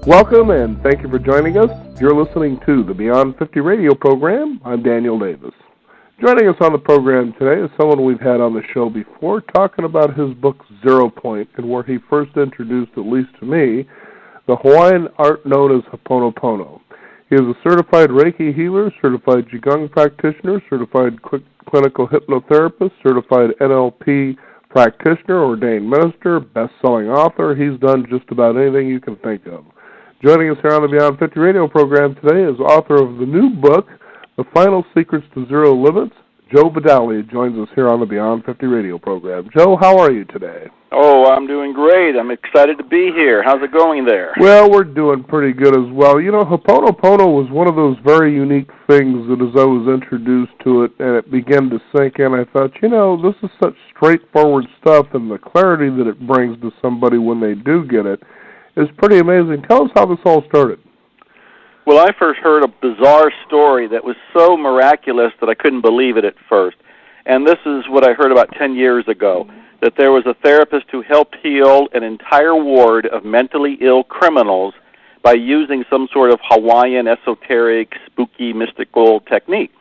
Welcome and thank you for joining us. You're listening to the Beyond 50 radio program. I'm Daniel Davis. Joining us on the program today is someone we've had on the show before, talking about his book 0 Point and where he first introduced, at least to me, the Hawaiian art known as Ho'oponopono. He is a certified Reiki healer, certified Qigong practitioner, certified clinical hypnotherapist, certified NLP practitioner, ordained minister, best-selling author. He's done just about anything you can think of. Joining us here on the Beyond 50 radio program today is author of the new book, The Final Secrets to Zero Limits. Joe Vitale joins us here on the Beyond 50 radio program. Joe, how are you today? Oh, I'm doing great. I'm excited to be here. How's it going there? Well, we're doing pretty good as well. You know, Ho'oponopono was one of those very unique things that as I was introduced to it and it began to sink in, I thought, you know, this is such straightforward stuff, and the clarity that it brings to somebody when they do get it is pretty amazing. Tell us how this all started. Well, I first heard a bizarre story that was so miraculous that I couldn't believe it at first. And this is what I heard about 10 years ago, that there was a therapist who helped heal an entire ward of mentally ill criminals by using some sort of Hawaiian, esoteric, spooky, mystical technique.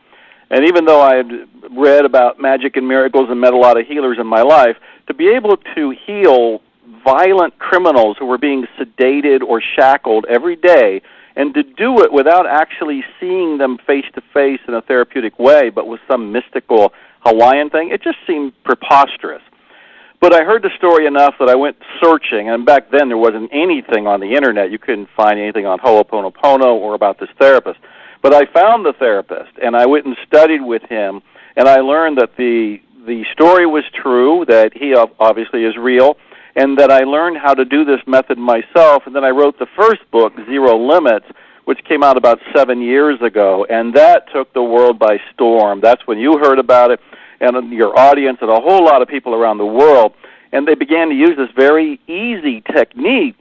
And even though I had read about magic and miracles and met a lot of healers in my life, to be able to heal violent criminals who were being sedated or shackled every day, and to do it without actually seeing them face-to-face in a therapeutic way, but with some mystical Hawaiian thing, it just seemed preposterous. But I heard the story enough that I went searching, and back then there wasn't anything on the Internet. You couldn't find anything on Ho'oponopono or about this therapist. But I found the therapist, and I went and studied with him, and I learned that the story was true, that he obviously is real, and that I learned how to do this method myself, and then I wrote the first book, 0 Limits, which came out about 7 years ago, and that took the world by storm. That's when you heard about it, and your audience, and a whole lot of people around the world, and they began to use this very easy technique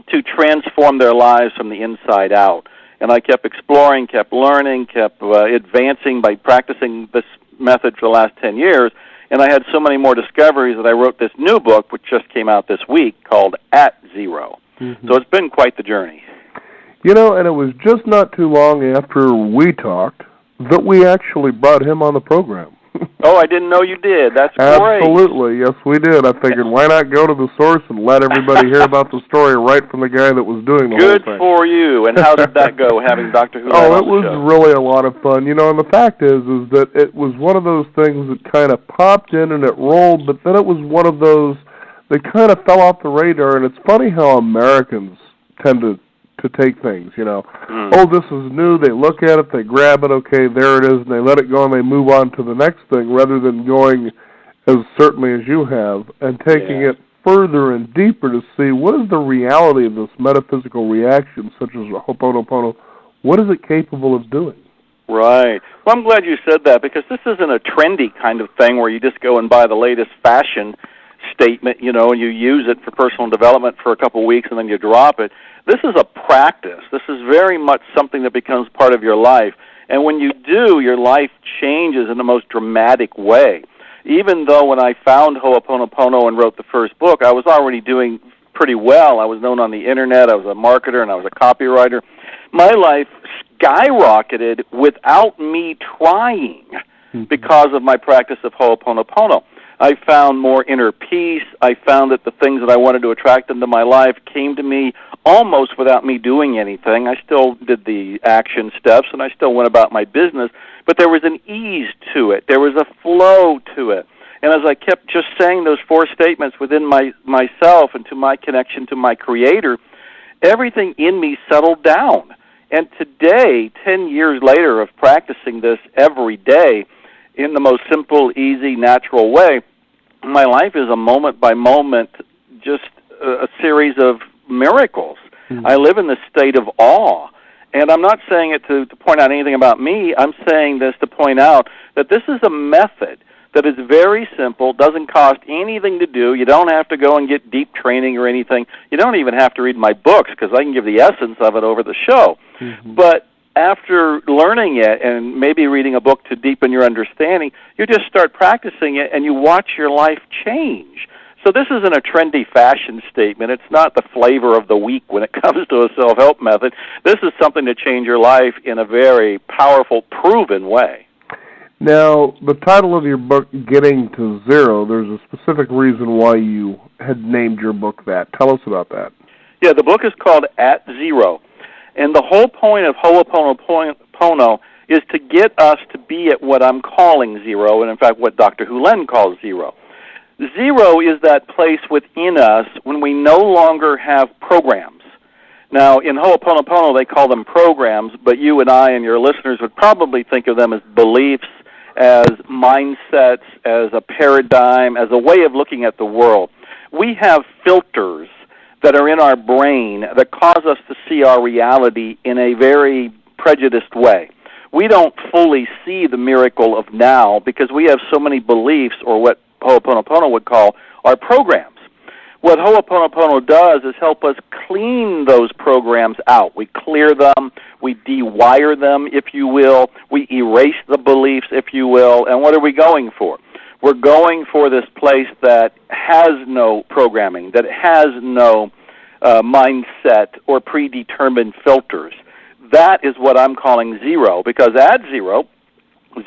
to transform their lives from the inside out. And I kept exploring, kept learning, kept advancing by practicing this method for the last 10 years, and I had so many more discoveries that I wrote this new book, which just came out this week, called At Zero. Mm-hmm. So it's been quite the journey. You know, and it was just not too long after we talked that we actually brought him on the program. Oh, I didn't know you did. That's great. Absolutely. Yes, we did. I figured, why not go to the source and let everybody hear about the story right from the guy that was doing the whole thing. Good for you. And how did that go, having Dr. Who on the show? Oh, it was really a lot of fun. You know, and the fact is that it was one of those things that kind of popped in and it rolled, but then it was one of those that kind of fell off the radar. And it's funny how Americans tend to take things, you know. Oh, this is new, they look at it, they grab it, okay, there it is, and they let it go and they move on to the next thing rather than going as certainly as you have and taking it further and deeper to see what is the reality of this metaphysical reaction such as Ho'oponopono. What is it capable of doing? Right. Well, I'm glad you said that because this isn't a trendy kind of thing where you just go and buy the latest fashion statement, you know, and you use it for personal development for a couple of weeks and then you drop it. This is a practice. This is very much something that becomes part of your life. And when you do, your life changes in the most dramatic way. Even though when I found Ho'oponopono and wrote the first book, I was already doing pretty well. I was known on the Internet. I was a marketer and I was a copywriter. My life skyrocketed without me trying because of my practice of Ho'oponopono. I found more inner peace. I found that the things that I wanted to attract into my life came to me almost without me doing anything. I still did the action steps, and I still went about my business, but there was an ease to it. There was a flow to it. And as I kept just saying those 4 statements within myself and to my connection to my Creator, everything in me settled down. And today, 10 years later of practicing this every day, in the most simple, easy, natural way, my life is a moment-by-moment, just a series of miracles. I live in this state of awe. And I'm not saying it to point out anything about me. I'm saying this to point out that this is a method that is very simple, doesn't cost anything to do. You don't have to go and get deep training or anything. You don't even have to read my books because I can give the essence of it over the show. But after learning it and maybe reading a book to deepen your understanding, you just start practicing it and you watch your life change. So this isn't a trendy fashion statement. It's not the flavor of the week when it comes to a self-help method. This is something to change your life in a very powerful, proven way. Now, the title of your book, Getting to Zero, there's a specific reason why you had named your book that. Tell us about that. Yeah, the book is called At Zero. And the whole point of Ho'oponopono is to get us to be at what I'm calling zero, and in fact what Dr. Hulen calls zero. Zero is that place within us when we no longer have programs. Now, in Ho'oponopono, they call them programs, but you and I and your listeners would probably think of them as beliefs, as mindsets, as a paradigm, as a way of looking at the world. We have filters that are in our brain that cause us to see our reality in a very prejudiced way. We don't fully see the miracle of now because we have so many beliefs, or what Ho'oponopono would call our programs. What Ho'oponopono does is help us clean those programs out. We clear them, we de-wire them, if you will, we erase the beliefs, if you will, and what are we going for? We're going for this place that has no programming, that has no mindset or predetermined filters. That is what I'm calling zero, because at zero,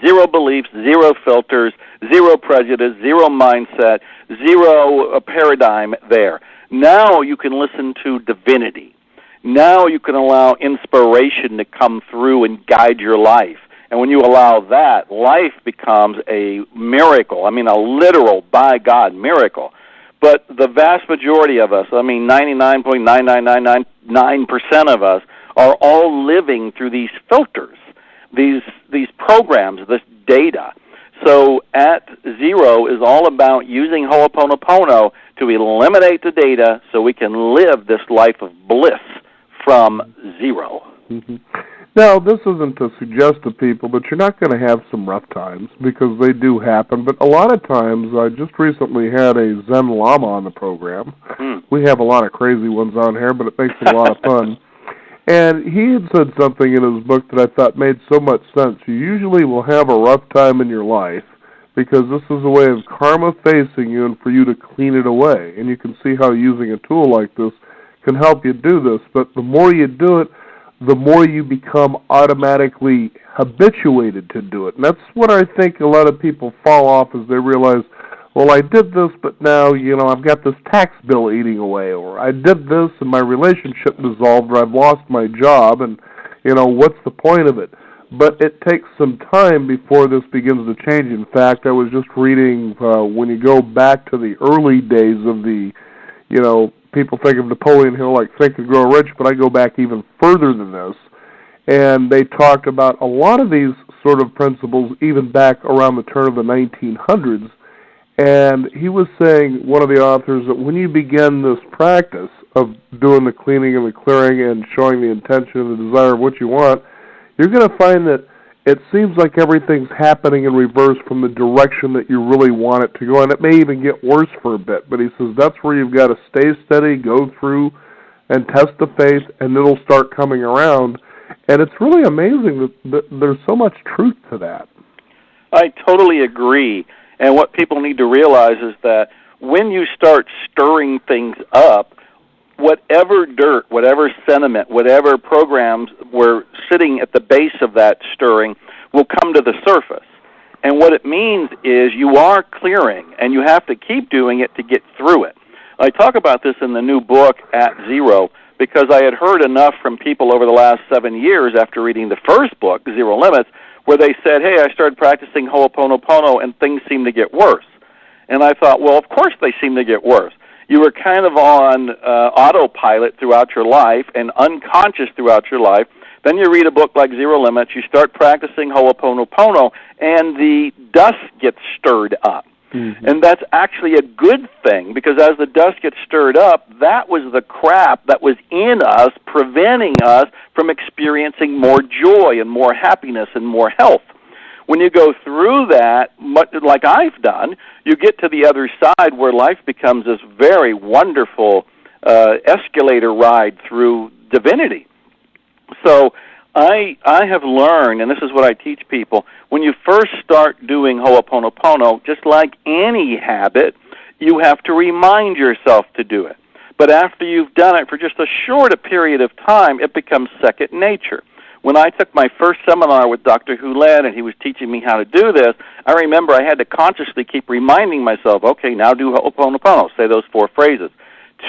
zero beliefs, zero filters, zero prejudice, zero mindset, zero paradigm there. Now you can listen to divinity. Now you can allow inspiration to come through and guide your life. And when you allow that, life becomes a miracle. I mean, a literal, by God, miracle. But the vast majority of us, 99.99999% of us, are all living through these filters, these programs, this data. So at zero is all about using Ho'oponopono to eliminate the data so we can live this life of bliss from zero. Mm-hmm. Now, this isn't to suggest to people that you're not going to have some rough times, because they do happen. But a lot of times, I just recently had a Zen Lama on the program. We have a lot of crazy ones on here, but it makes it a lot of fun. And he had said something in his book that I thought made so much sense. You usually will have a rough time in your life because this is a way of karma facing you and for you to clean it away. And you can see how using a tool like this can help you do this. But the more you do it, the more you become automatically habituated to do it. And that's what I think a lot of people fall off, as they realize, well, I did this, but now, I've got this tax bill eating away, or I did this and my relationship dissolved, or I've lost my job, and, what's the point of it? But it takes some time before this begins to change. In fact, I was just reading, when you go back to the early days of the, people think of Napoleon Hill like Think and Grow Rich, but I go back even further than this. And they talked about a lot of these sort of principles even back around the turn of the 1900s. And he was saying, one of the authors, that when you begin this practice of doing the cleaning and the clearing and showing the intention and the desire of what you want, you're going to find that it seems like everything's happening in reverse from the direction that you really want it to go. And it may even get worse for a bit. But he says that's where you've got to stay steady, go through, and test the faith, and it'll start coming around. And it's really amazing that there's so much truth to that. I totally agree. And what people need to realize is that when you start stirring things up, whatever dirt, whatever sentiment, whatever programs were sitting at the base of that stirring will come to the surface. And what it means is you are clearing, and you have to keep doing it to get through it. I talk about this in the new book, At Zero, because I had heard enough from people over the last 7 years after reading the first book, Zero Limits, where they said, hey, I started practicing Ho'oponopono and things seem to get worse. And I thought, well, of course they seem to get worse. You were kind of on autopilot throughout your life and unconscious throughout your life. Then you read a book like Zero Limits, you start practicing Ho'oponopono, and the dust gets stirred up. Mm-hmm. And that's actually a good thing, because as the dust gets stirred up, that was the crap that was in us, preventing us from experiencing more joy and more happiness and more health. When you go through that, like I've done, you get to the other side where life becomes this very wonderful escalator ride through divinity. So I have learned, and this is what I teach people, when you first start doing Ho'oponopono, just like any habit, You have to remind yourself to do it. But after you've done it for just a short period of time, it becomes second nature. When I took my first seminar with Dr. Hulen and he was teaching me how to do this, I remember I had to consciously keep reminding myself, okay, now do Ho'oponopono, say those 4 phrases.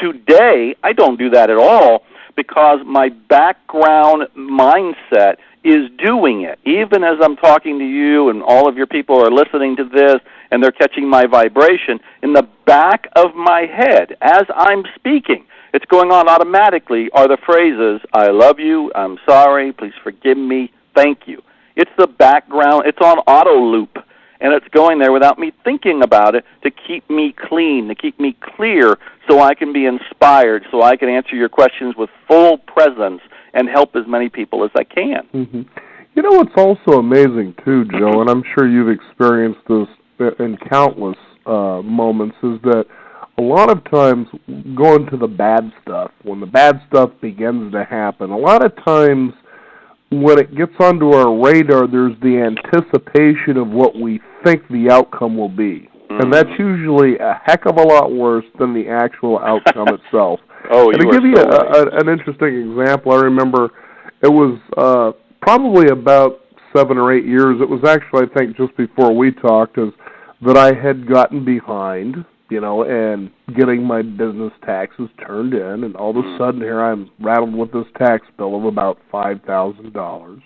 Today, I don't do that at all because my background mindset is doing it. Even as I'm talking to you and all of your people are listening to this and they're catching my vibration, in the back of my head, as I'm speaking, it's going on automatically are the phrases, I love you, I'm sorry, please forgive me, thank you. It's the background, it's on auto loop, and it's going there without me thinking about it to keep me clean, to keep me clear so I can be inspired, so I can answer your questions with full presence and help as many people as I can. Mm-hmm. You know what's also amazing, too, Joe, and I'm sure you've experienced this in countless moments, is that a lot of times going to the bad stuff, when the bad stuff begins to happen, a lot of times when it gets onto our radar, there's the anticipation of what we think the outcome will be. And that's usually a heck of a lot worse than the actual outcome itself. Oh, and to give you an interesting example, I remember it was probably about 7 or 8 years. It was actually, I think, just before we talked, is that I had gotten behind, and getting my business taxes turned in, and all of a sudden here I'm rattled with this tax bill of about $5,000.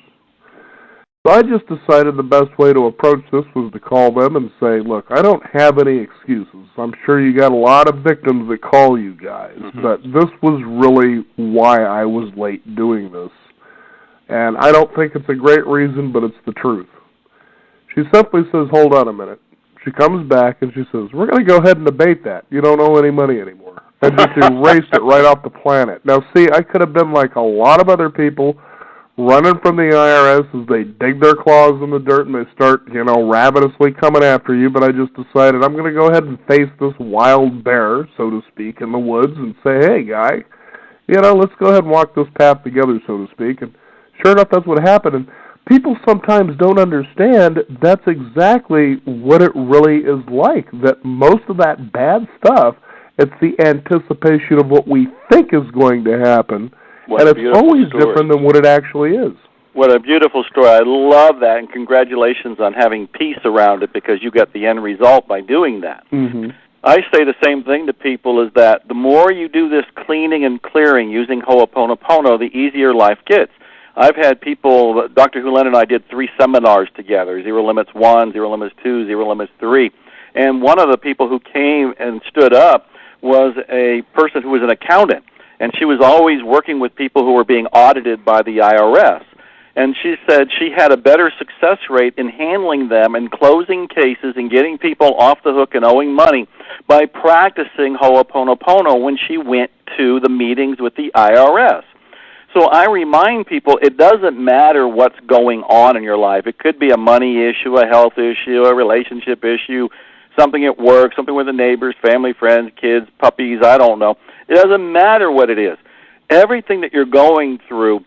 So I just decided the best way to approach this was to call them and say, look, I don't have any excuses. I'm sure you got a lot of victims that call you guys, but this was really why I was late doing this. And I don't think it's a great reason, but it's the truth. She simply says, hold on a minute. She comes back and she says, we're going to go ahead and debate that. You don't owe any money anymore. And just erased it right off the planet. Now, see, I could have been like a lot of other people running from the IRS as they dig their claws in the dirt and they start, ravenously coming after you, but I just decided I'm going to go ahead and face this wild bear, so to speak, in the woods and say, hey, guy, let's go ahead and walk this path together, so to speak. And sure enough, that's what happened. And people sometimes don't understand that's exactly what it really is like, that most of that bad stuff, it's the anticipation of what we think is going to happen, and it's always different than what it actually is. What a beautiful story. I love that, and congratulations on having peace around it because you got the end result by doing that. Mm-hmm. I say the same thing to people is that the more you do this cleaning and clearing using Ho'oponopono, the easier life gets. I've had people, Dr. Hulen and I did 3 seminars together, Zero Limits 1, Zero Limits 2, Zero Limits 3. And one of the people who came and stood up was a person who was an accountant. And she was always working with people who were being audited by the IRS. And she said she had a better success rate in handling them and closing cases and getting people off the hook and owing money by practicing Ho'oponopono when she went to the meetings with the IRS. So I remind people it doesn't matter what's going on in your life. It could be a money issue, a health issue, a relationship issue, something at work, something with the neighbors, family, friends, kids, puppies, I don't know. It doesn't matter what it is. Everything that you're going through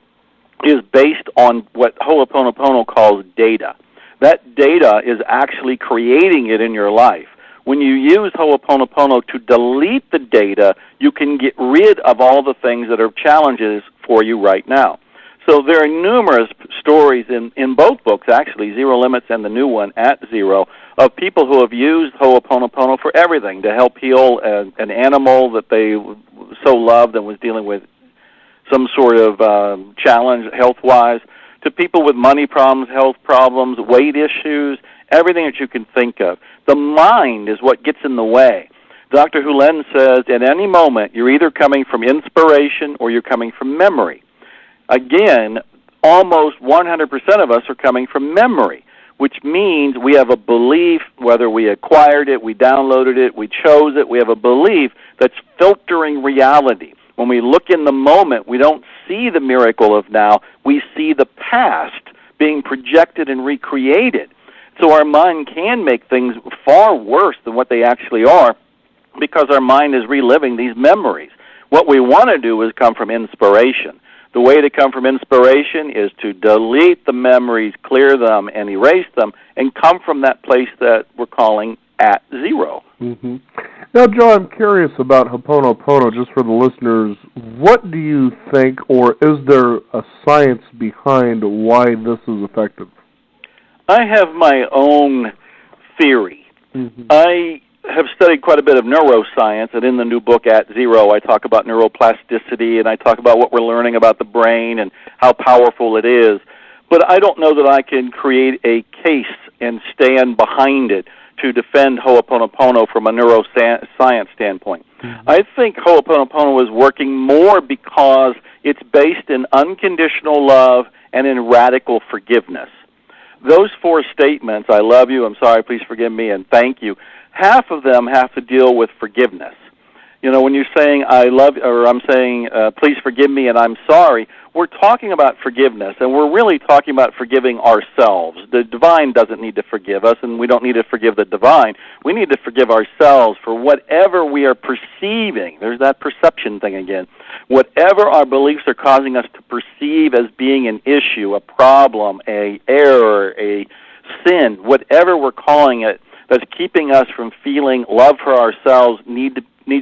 is based on what Ho'oponopono calls data. That data is actually creating it in your life. When you use Ho'oponopono to delete the data, you can get rid of all the things that are challenges for you right now. So there are numerous stories in both books, actually, Zero Limits and the new one, At Zero, of people who have used Ho'oponopono for everything, to help heal an animal that they so loved and was dealing with some sort of challenge health-wise, to people with money problems, health problems, weight issues, everything that you can think of. The mind is what gets in the way. Dr. Hulen says at any moment you're either coming from inspiration or you're coming from memory. Again, almost 100% of us are coming from memory, which means we have a belief, whether we acquired it, we downloaded it, we chose it, we have a belief that's filtering reality. When we look in the moment, we don't see the miracle of now, we see the past being projected and recreated. So our mind can make things far worse than what they actually are because our mind is reliving these memories. What we want to do is come from inspiration. The way to come from inspiration is to delete the memories, clear them, and erase them, and come from that place that we're calling at 0. Mm-hmm. Now, Joe, I'm curious about Ho'oponopono, just for the listeners. What do you think, or is there a science behind why this is effective? I have my own theory. Mm-hmm. I have studied quite a bit of neuroscience, and in the new book, At Zero, I talk about neuroplasticity, and I talk about what we're learning about the brain and how powerful it is. But I don't know that I can create a case and stand behind it to defend Ho'oponopono from a neuroscience standpoint. Mm-hmm. I think Ho'oponopono is working more because it's based in unconditional love and in radical forgiveness. Those 4 statements, I love you, I'm sorry, please forgive me, and thank you, half of them have to deal with forgiveness. You know, when you're saying I love, or I'm saying please forgive me and I'm sorry, we're talking about forgiveness, and we're really talking about forgiving ourselves. The divine doesn't need to forgive us, and we don't need to forgive the divine. We need to forgive ourselves for whatever we are perceiving. There's that perception thing again. Whatever our beliefs are causing us to perceive as being an issue, a problem, a error, a sin, whatever we're calling it, that's keeping us from feeling love for ourselves needs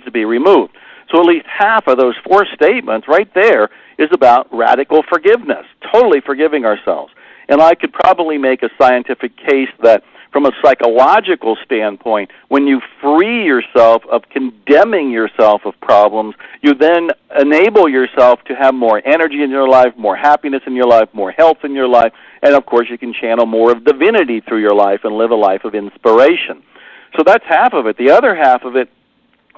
to be removed. So at least half of those 4 statements right there is about radical forgiveness, totally forgiving ourselves. And I could probably make a scientific case that from a psychological standpoint, when you free yourself of condemning yourself of problems, you then enable yourself to have more energy in your life, more happiness in your life, more health in your life, and of course you can channel more of divinity through your life and live a life of inspiration. So that's half of it. The other half of it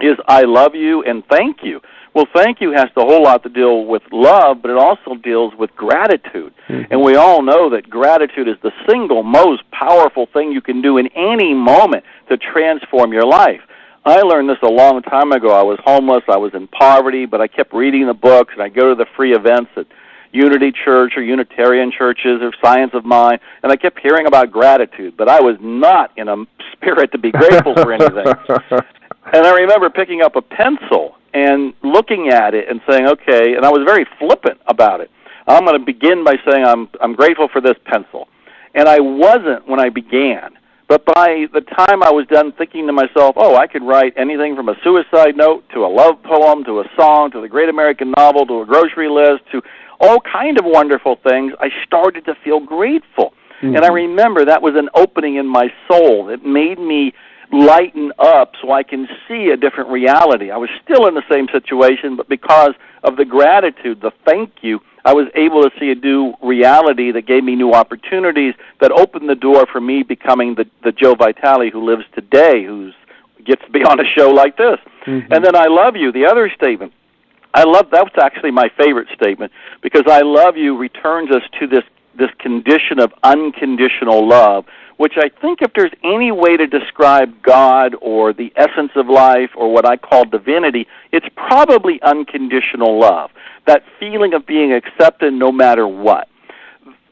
is I love you and thank you. Well, thank you has a whole lot to deal with love, but it also deals with gratitude. Mm-hmm. And we all know that gratitude is the single most powerful thing you can do in any moment to transform your life. I learned this a long time ago. I was homeless, I was in poverty, but I kept reading the books, and I go to the free events at Unity Church or Unitarian churches or Science of Mind, and I kept hearing about gratitude, but I was not in a spirit to be grateful for anything. And I remember picking up a pencil and looking at it and saying, okay, and I was very flippant about it. I'm going to begin by saying I'm grateful for this pencil. And I wasn't when I began. But by the time I was done thinking to myself, oh, I could write anything from a suicide note to a love poem to a song to the great American novel to a grocery list to all kind of wonderful things, I started to feel grateful. Mm-hmm. And I remember that was an opening in my soul. It made me lighten up so I can see a different reality. I was still in the same situation, but because of the gratitude, the thank you, I was able to see a new reality that gave me new opportunities that opened the door for me becoming the Joe Vitale who lives today, who gets to be on a show like this. Mm-hmm. And then I love you, the other statement. That's actually my favorite statement, because I love you returns us to this condition of unconditional love, which I think if there's any way to describe God or the essence of life or what I call divinity, it's probably unconditional love, that feeling of being accepted no matter what.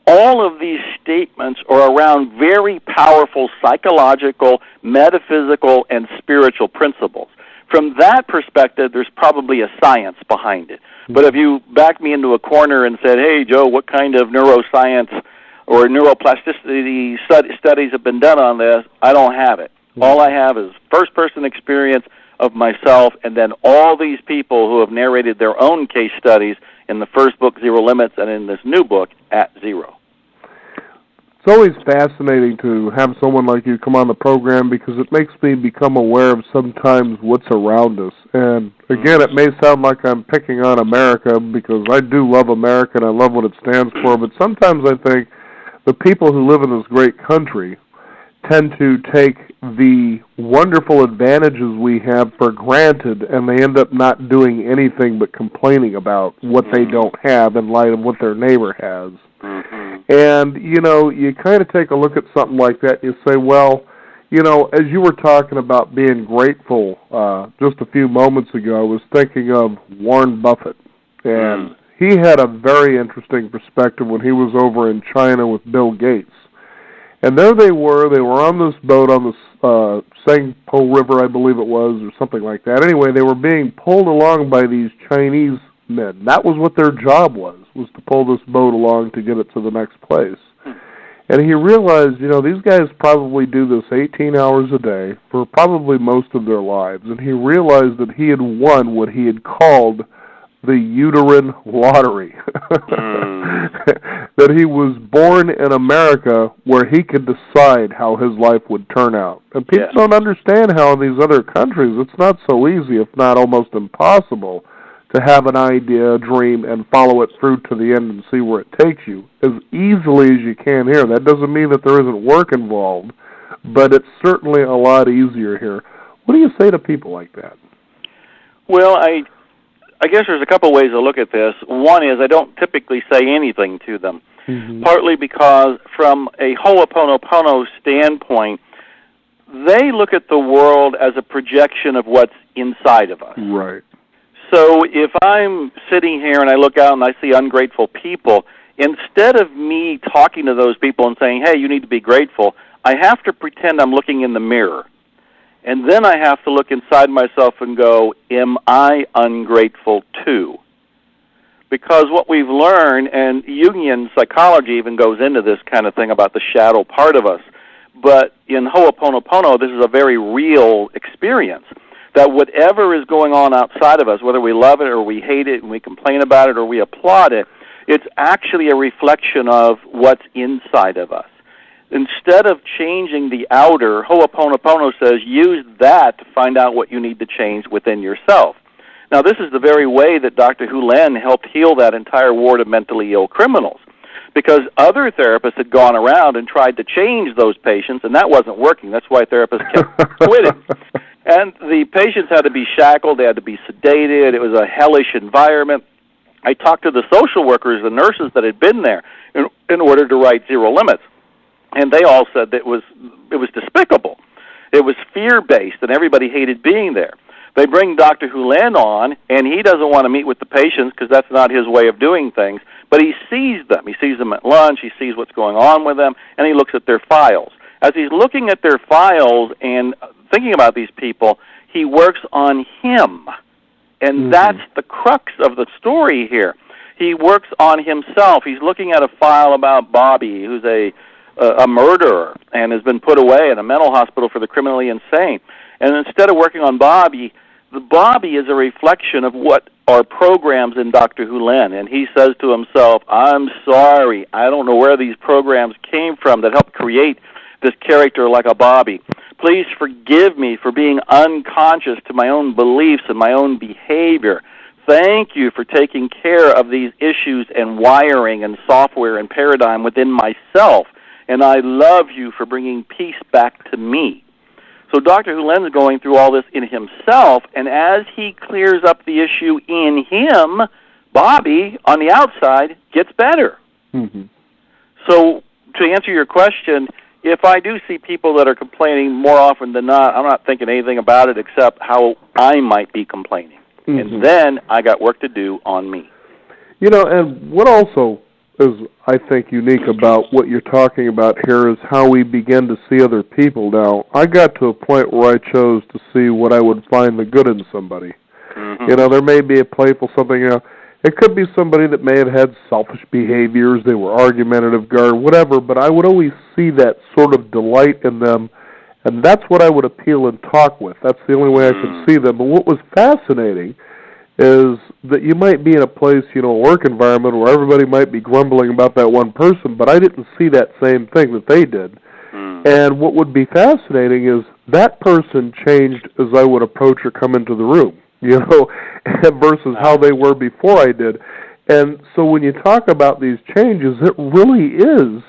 All of these statements are around very powerful psychological, metaphysical, and spiritual principles. From that perspective, there's probably a science behind it. But if you back me into a corner and said, hey, Joe, what kind of neuroscience or neuroplasticity studies have been done on this, I don't have it. Mm-hmm. All I have is first-person experience of myself and then all these people who have narrated their own case studies in the first book, Zero Limits, and in this new book, At Zero. It's always fascinating to have someone like you come on the program because it makes me become aware of sometimes what's around us. And again, it may sound like I'm picking on America because I do love America and I love what it stands for, but sometimes I think the people who live in this great country tend to take the wonderful advantages we have for granted, and they end up not doing anything but complaining about what they don't have in light of what their neighbor has. Mm-hmm. And, you kind of take a look at something like that, and you say, well, as you were talking about being grateful just a few moments ago, I was thinking of Warren Buffett. And he had a very interesting perspective when he was over in China with Bill Gates. And there they were on this boat on the Sangpo River, I believe it was, or something like that. Anyway, they were being pulled along by these Chinese men. That was what their job was to pull this boat along to get it to the next place. And he realized, these guys probably do this 18 hours a day for probably most of their lives. And he realized that he had won what he had called the uterine lottery. That he was born in America where he could decide how his life would turn out. And people don't understand how in these other countries it's not so easy, if not almost impossible, to have an idea, a dream, and follow it through to the end and see where it takes you as easily as you can here. That doesn't mean that there isn't work involved, but it's certainly a lot easier here. What do you say to people like that? Well, I guess there's a couple ways to look at this. One is I don't typically say anything to them, partly because from a Ho'oponopono standpoint, they look at the world as a projection of what's inside of us. Right. So if I'm sitting here and I look out and I see ungrateful people, instead of me talking to those people and saying, hey, you need to be grateful, I have to pretend I'm looking in the mirror. And then I have to look inside myself and go, am I ungrateful too? Because what we've learned, and Jungian psychology even goes into this kind of thing about the shadow part of us, but in Ho'oponopono, this is a very real experience, that whatever is going on outside of us, whether we love it or we hate it and we complain about it or we applaud it, it's actually a reflection of what's inside of us. Instead of changing the outer, Ho'oponopono says use that to find out what you need to change within yourself. Now, this is the very way that Dr. Hulen helped heal that entire ward of mentally ill criminals, because other therapists had gone around and tried to change those patients, and that wasn't working. That's why therapists kept quitting. And the patients had to be shackled. They had to be sedated. It was a hellish environment. I talked to the social workers, the nurses that had been there in order to write Zero Limits. And they all said that it was despicable. It was fear-based, and everybody hated being there. They bring Dr. Hulen on, and he doesn't want to meet with the patients because that's not his way of doing things, but he sees them. He sees them at lunch, he sees what's going on with them, and he looks at their files. As he's looking at their files and thinking about these people, he works on him, and that's the crux of the story here. He works on himself. He's looking at a file about Bobby, who's a murderer and has been put away in a mental hospital for the criminally insane. And instead of working on Bobby, the Bobby is a reflection of what are programs in Dr. Hulen. And he says to himself, I'm sorry, I don't know where these programs came from that helped create this character like a Bobby. Please forgive me for being unconscious to my own beliefs and my own behavior. Thank you for taking care of these issues and wiring and software and paradigm within myself. And I love you for bringing peace back to me. So Dr. Hulen is going through all this in himself, and as he clears up the issue in him, Bobby, on the outside, gets better. So to answer your question, if I do see people that are complaining more often than not, I'm not thinking anything about it except how I might be complaining. And then I got work to do on me. And what also is, I think, unique about what you're talking about here is how we begin to see other people. Now, I got to a point where I chose to see what I would find the good in somebody. There may be a playful something, it could be somebody that may have had selfish behaviors, they were argumentative, whatever, but I would always see that sort of delight in them, and that's what I would appeal and talk with. That's the only way I could see them. But what was fascinating is that you might be in a place, a work environment where everybody might be grumbling about that one person, but I didn't see that same thing that they did. And what would be fascinating is that person changed as I would approach or come into the room, versus how they were before I did. And so when you talk about these changes, it really is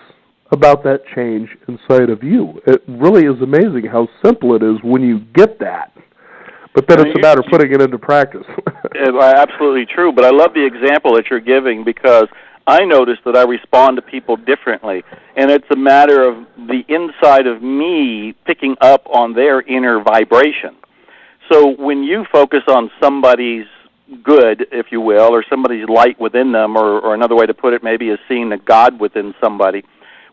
about that change inside of you. It really is amazing how simple it is when you get that. But then it's a matter of putting it into practice. Absolutely true. But I love the example that you're giving because I notice that I respond to people differently. And it's a matter of the inside of me picking up on their inner vibration. So when you focus on somebody's good, if you will, or somebody's light within them, or another way to put it maybe is seeing the God within somebody,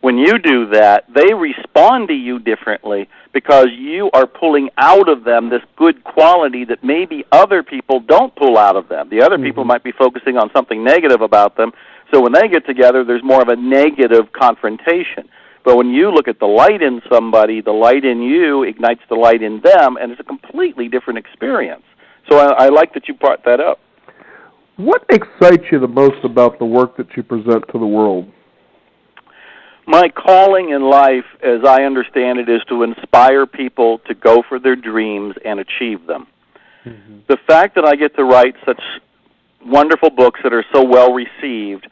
when you do that, they respond to you differently because you are pulling out of them this good quality that maybe other people don't pull out of them. The other people might be focusing on something negative about them, so when they get together, there's more of a negative confrontation. But when you look at the light in somebody, the light in you ignites the light in them, and it's a completely different experience. So I like that you brought that up. What excites you the most about the work that you present to the world? My calling in life, as I understand it, is to inspire people to go for their dreams and achieve them. Mm-hmm. The fact that I get to write such wonderful books that are so well received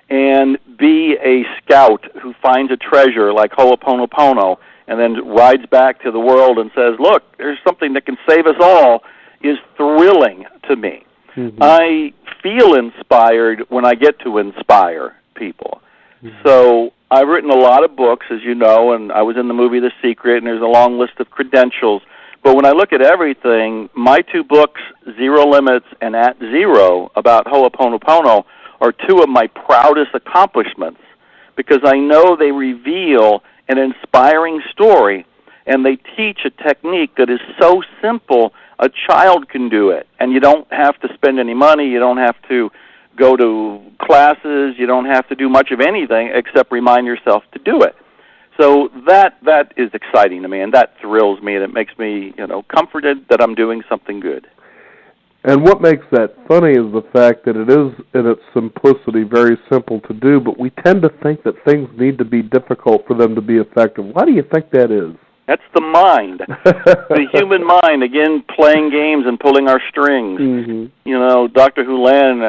and be a scout who finds a treasure like Ho'oponopono and then rides back to the world and says, look, there's something that can save us all, is thrilling to me. Mm-hmm. I feel inspired when I get to inspire people. Mm-hmm. So I've written a lot of books, as you know, and I was in the movie The Secret, and there's a long list of credentials. But when I look at everything, my two books, Zero Limits and At Zero, about Ho'oponopono, are two of my proudest accomplishments because I know they reveal an inspiring story, and they teach a technique that is so simple a child can do it. And you don't have to spend any money, you don't have to go to classes, you don't have to do much of anything except remind yourself to do it. So that is exciting to me, and that thrills me, and it makes me, comforted that I'm doing something good. And what makes that funny is the fact that it is, in its simplicity, very simple to do, but we tend to think that things need to be difficult for them to be effective. Why do you think that is? That's the mind, the human mind, again, playing games and pulling our strings. Mm-hmm. Dr. Hulan,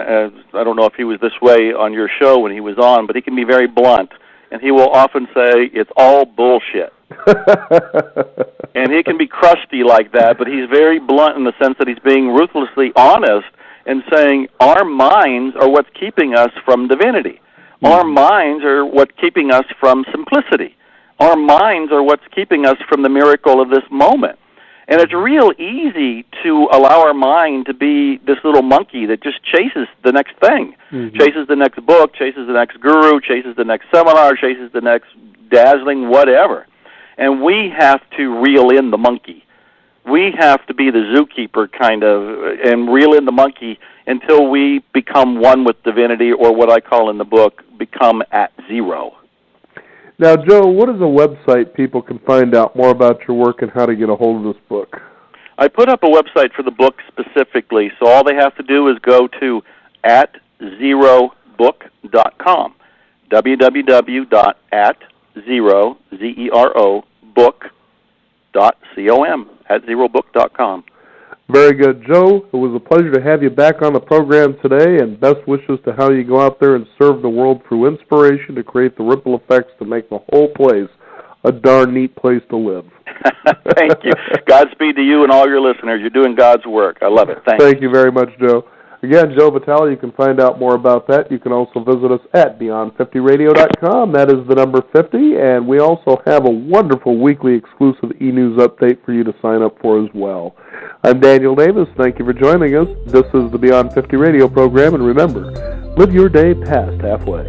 I don't know if he was this way on your show when he was on, but he can be very blunt, and he will often say, it's all bullshit. And he can be crusty like that, but he's very blunt in the sense that he's being ruthlessly honest and saying our minds are what's keeping us from divinity. Mm-hmm. Our minds are what's keeping us from simplicity. Our minds are what's keeping us from the miracle of this moment. And it's real easy to allow our mind to be this little monkey that just chases the next thing, chases the next book, chases the next guru, chases the next seminar, chases the next dazzling whatever. And we have to reel in the monkey. We have to be the zookeeper kind of and reel in the monkey until we become one with divinity, or what I call in the book, become at zero. Now, Joe, what is a website people can find out more about your work and how to get a hold of this book? I put up a website for the book specifically, so all they have to do is go to atzerobook.com, www.atzerobook.com, atzerobook.com. Very good. Joe, it was a pleasure to have you back on the program today, and best wishes to how you go out there and serve the world through inspiration to create the ripple effects to make the whole place a darn neat place to live. Thank you. Godspeed to you and all your listeners. You're doing God's work. I love it. Thank you very much, Joe. Again, Joe Vitale, you can find out more about that. You can also visit us at Beyond50Radio.com. That is the number 50, and we also have a wonderful weekly exclusive e-news update for you to sign up for as well. I'm Daniel Davis. Thank you for joining us. This is the Beyond 50 Radio program, and remember, live your day past halfway.